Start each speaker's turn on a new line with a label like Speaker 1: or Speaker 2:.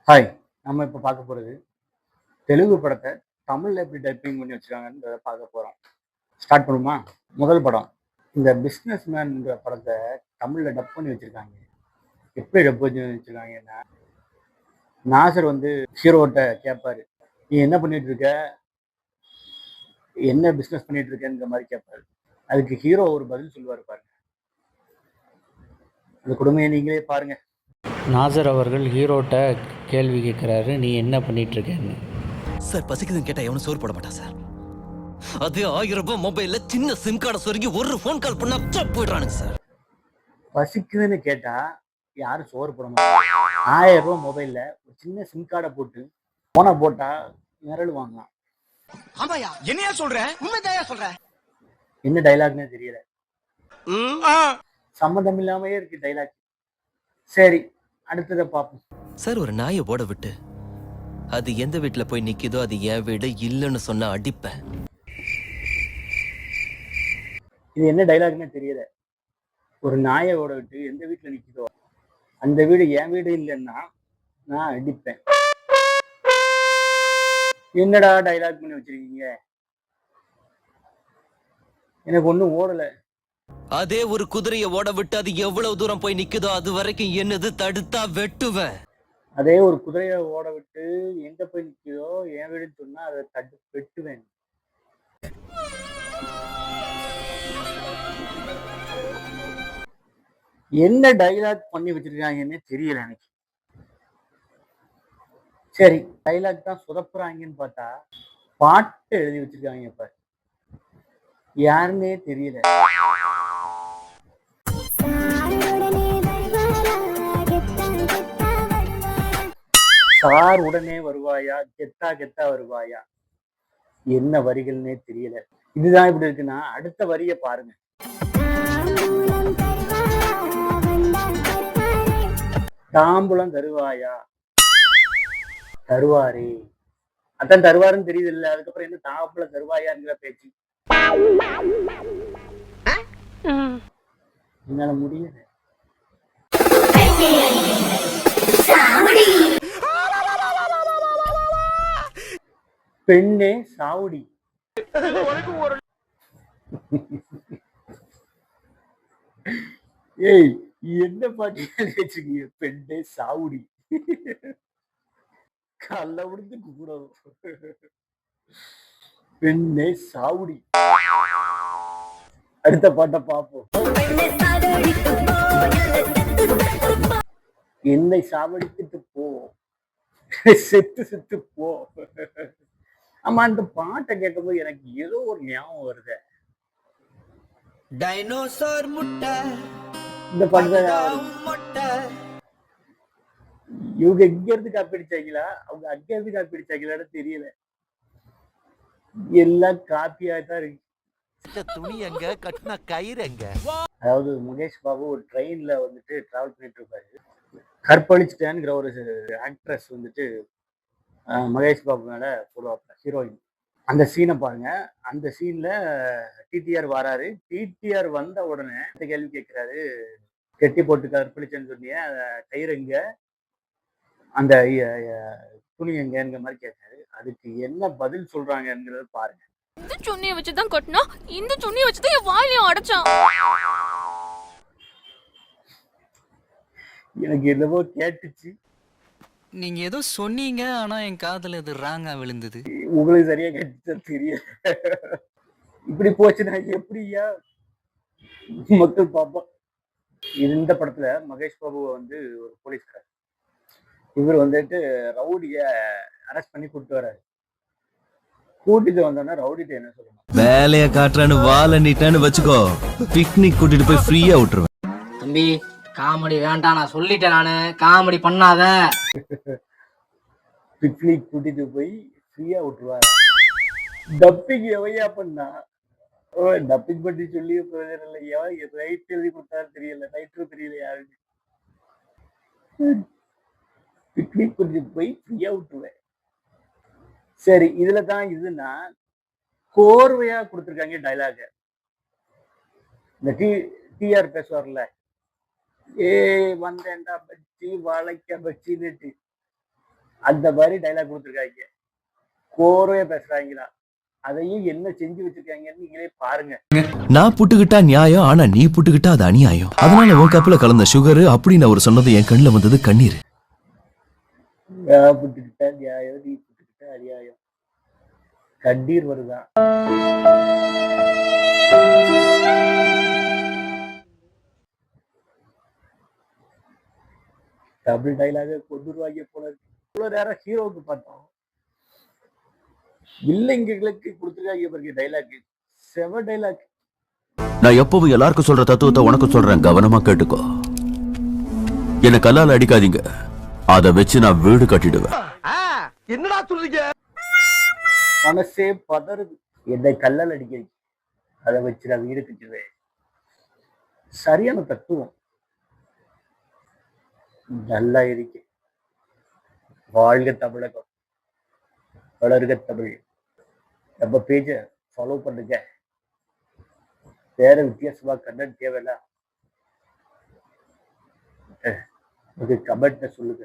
Speaker 1: Hi! நம்ம இப்ப பார்க்க போறது, தெலுங்கு படத்த தமிழ்ல எப்படி டப்பிங் பண்ணி வச்சிருக்காங்கன்றத பார்க்க போறோம். ஸ்டார்ட் பண்ணுவோமா? முதல் படம். இந்த பிசினஸ் மேன்ன்ற படத்த தமிழ்ல டப் பண்ணி வச்சிருக்காங்க. எப்படி டப் பண்ணி வச்சிருக்காங்கன்னா, நாசர் வந்து ஹீரோட்ட கேட்பாரு. "நீ என்ன பண்ணிட்டு இருக்க? என்ன பிசினஸ் பண்ணிட்டு இருக்கன்ற" மாரி கேட்பாரு. அதுக்கு ஹீரோ ஒரு பதில் சொல்லுவாரு பாருங்க. அந்த கொடுமைய நீங்களே பாருங்க.
Speaker 2: நாசர் அவர்கள் ஹீரோட்ட கேள்வி கேட்குறாரு, நீ என்ன பண்ணிகிட்ருக்கேன்னு.
Speaker 3: சார் பசிக்குதுன்னு கேட்டால் எவனும் சோறு போட மாட்டான் சார். அதே 1000 ரூபாய் மொபைலில் சின்ன சிம் கார்டை சொருகி ஒரு ஃபோன் கால் பண்ணா போயிடுறானுங்க சார்.
Speaker 1: பசிக்குதுன்னு கேட்டா யாரும் சோறு போட மாட்டாங்க. 1000 ரூபாய் மொபைல்ல ஒரு சின்ன சிம் கார்டை போட்டு போனை போட்டா மிரள் வாங்கலாம்.
Speaker 4: ஆமாயா, என்னையா சொல்ற? உண்மைதாயா சொல்ற?
Speaker 1: என்ன டைலாக்னே தெரியல. சம்மந்தம் இல்லாமயே இருக்கு டைலாக். சரி, அடுத்ததை பார்ப்போம்.
Speaker 3: சார் ஒரு நாயை ஓட விட்டு அது எந்த வீட்டுல போய் நிக்குதோ அது என் வீடு இல்லைன்னு சொன்னா அடிப்பேன்.
Speaker 1: இது என்ன டைலாக்னே தெரியல. ஒரு நாயை ஓட விட்டு எந்த வீட்டுல நிக்குதோ அந்த வீடு என் வீடு இல்லைன்னா நான் அடிப்பேன். என்னடா டைலாக் பண்ணி வச்சிருக்கீங்க? எனக்கு ஒண்ணும் ஓடல.
Speaker 3: அதே ஒரு குதிரையை ஓட விட்டு அது எவ்வளவு தூரம் போய் நிக்குதோ அது வரைக்கும் என்னது தடுத்தா வெட்டுவேன்.
Speaker 1: அதே ஒரு குதிரையை ஓட விட்டு எங்க போய் நிக்குதோ என் வீடுன்னு சொன்னா அதை வெட்டுவேன். என்ன டைலாக் பண்ணி வச்சிருக்காங்கன்னே தெரியல எனக்கு. சரி, டைலாக் தான் சொதப்புறாங்கன்னு பார்த்தா பாட்டு எழுதி வச்சிருக்காங்க. இப்ப யாருன்னே தெரியல. சார் உடனே வருவாயா, கெத்தா கெத்தா வருவாயா, என்ன வரிகள்னே தெரியல. இதுதான் இப்படி இருக்குன்னா அடுத்த வரிய பாருங்க. தாம்பூலம் தருவாயா, தருவாரே. அதான் தருவாருன்னு தெரியுது இல்ல, அதுக்கப்புறம் என்ன தாம்பூலம் தருவாயாங்கிற பேச்சு? என்னால முடியல. பெண்ணே சாவுடி. ஏய், என்ன பாட்டு வச்சிருக்கீங்க? பெண்ணே சாவுடி. கல்ல விடுத்து கூடாது. பெண்ணே சாவுடி. அடுத்த பாட்டை பார்ப்போம். என்னை சாவடித்துட்டு போ, செத்து செத்து போ. ஆமா, அந்த பாட்டை கேட்கும்போது எனக்கு ஏதோ ஒரு ஞாபகம் வருது.
Speaker 4: டைனோசர் முட்டை,
Speaker 1: இந்த பாட்டு இவங்க எங்க இருந்து காப்பிடிச்சாங்களா, அவங்க அங்க இருந்து காப்பிடிச்சாங்களான்னு தெரியல. எல்லாம் காப்பியா தான் இருக்கு.
Speaker 4: துணி எங்க கட்டின கயிறு எங்க?
Speaker 1: அதாவது முகேஷ் பாபு ஒரு ட்ரெயின்ல வந்துட்டு டிராவல் பண்ணிட்டு இருப்பாரு. கற்பழிச்சிட்டேங்கிற ஒரு ஆக்ட்ரஸ் வந்துட்டு மகேஷ் பாபு மேல போடுவாப்ல, ஹீரோயின். அந்த சீனை பாருங்க. அந்த சீன்ல டிடிஆர் வராரு. டிடிஆர் வந்த உடனே இந்த கேள்வி கேட்கிறாரு, கெட்டி போட்டு கற்பழிச்சேன்னு சொன்னீங்க, கயிறு எங்க, அந்த துணி எங்கங்கிற மாதிரி கேட்காரு. அதுக்கு என்ன பதில் சொல்றாங்கிறத பாருங்க.
Speaker 5: இந்த சுண்ணியை வச்சுதான் கட்டினா, இந்த சுண்ணியை வச்சுதான் என் வாயிலையும் அடைச்சான்.
Speaker 1: எனக்கு என்னவோ கேட்டுச்சு.
Speaker 6: நீங்க ஏதோ சொன்னீங்க, ஆனா என் காதுல இது ராங்கா விழுந்தது.
Speaker 1: உங்களுக்கு சரியா கேட்டுச்சா தெரியல. இப்படி போச்சுன்னா எப்படியா மக்கள் பாப்போம். இந்த படத்துல மகேஷ் பாபு வந்து ஒரு போலீஸ்கார். இவர் வந்துட்டு ரவுடிய அரெஸ்ட் பண்ணி கூட்டிட்டு வர்றாரு. கூட்டிட்டு வந்தோன்னா ரவுடிட்ட என்ன சொல்லணும்?
Speaker 3: வேலைய காட்டுறான்னு வாழ நீட்டான்னு வச்சுக்கோ, பிக்னிக் கூட்டிட்டு போய் ஃப்ரீயா விட்டுருவேன்.
Speaker 7: தம்பி காமெடி வேண்டாம், நான் சொல்லிட்டேன், நானு காமெடி பண்ணாத.
Speaker 1: பிக்னிக் கூட்டிட்டு போய் ஃப்ரீயா விட்டுருவாரு. டப்பிங் எவையா பண்ணா? டப்பிங் பண்ணி சொல்லி பிரயோஜனம் இல்லை. எவன் ரைட் எழுதி கொடுத்தாரு தெரியல, ரைட்டரும் தெரியல யாருன்னு. பிக்னிக் கூட்டிட்டு போய் ஃப்ரீயா விட்டுருவேன். சரி, இதுல தான் இதுன்னா கோர்வையா கொடுத்துருக்காங்க டைலாக. இந்த டிஆர் பேசுவார்ல, ஏ வந்தேன்டா பச்சி வளைக்க பச்சின்னுட்டு, அந்த மாதிரி டைலாக் கொடுத்துருக்காங்க. கோரவே பேசுறாங்களா, அதையும் என்ன செஞ்சு வச்சிருக்காங்கன்னு நீங்களே பாருங்க.
Speaker 3: நான் புட்டுக்கிட்டா நியாயம், ஆனா நீ புட்டுக்கிட்டா அது அநியாயம். அதனால உன் கப்புல கலந்த சுகர் அப்படின்னு அவர் சொன்னது என் கண்ணுல வந்தது கண்ணீர்.
Speaker 1: நான் புட்டுக்கிட்டா நியாயம், நீ புட்டுக்கிட்டா அநியாயம், கண்ணீர் வருதான். தமிழ் டைலாக கொண்டுருவாங்க போல இருக்கு. இவ்வளவு நேரம் ஹீரோவுக்கு பார்த்தோம், வில்லைங்களுக்கு கொடுத்துருக்காங்க பாருங்க டைலாக், செவ டைலாக்.
Speaker 8: நான் எப்பவும் எல்லாருக்கும் சொல்ற தத்துவத்தை உனக்கு சொல்றேன், கவனமா கேட்டுக்கோ. என்ன கல்லால அடிக்காதீங்க, அதை வச்சு நான் வீடு கட்டிடுவேன்.
Speaker 4: என்னடா சொல்றீங்க?
Speaker 1: மனசே பதறுது, என்னை கல்லால் அடிக்கிறீங்க, அதை வச்சு நான் வீடு கட்டிடுவேன். சரியான தத்துவம், நல்லா இருக்கு. வாழ்க தமிழகம், வளர்க தமிழ். நம்ம பேஜை ஃபாலோ பண்ணுங்க. வேற வித்தியாசமா கண்டென்ட் தேவையில்ல, கமெண்ட்ல சொல்லுங்க.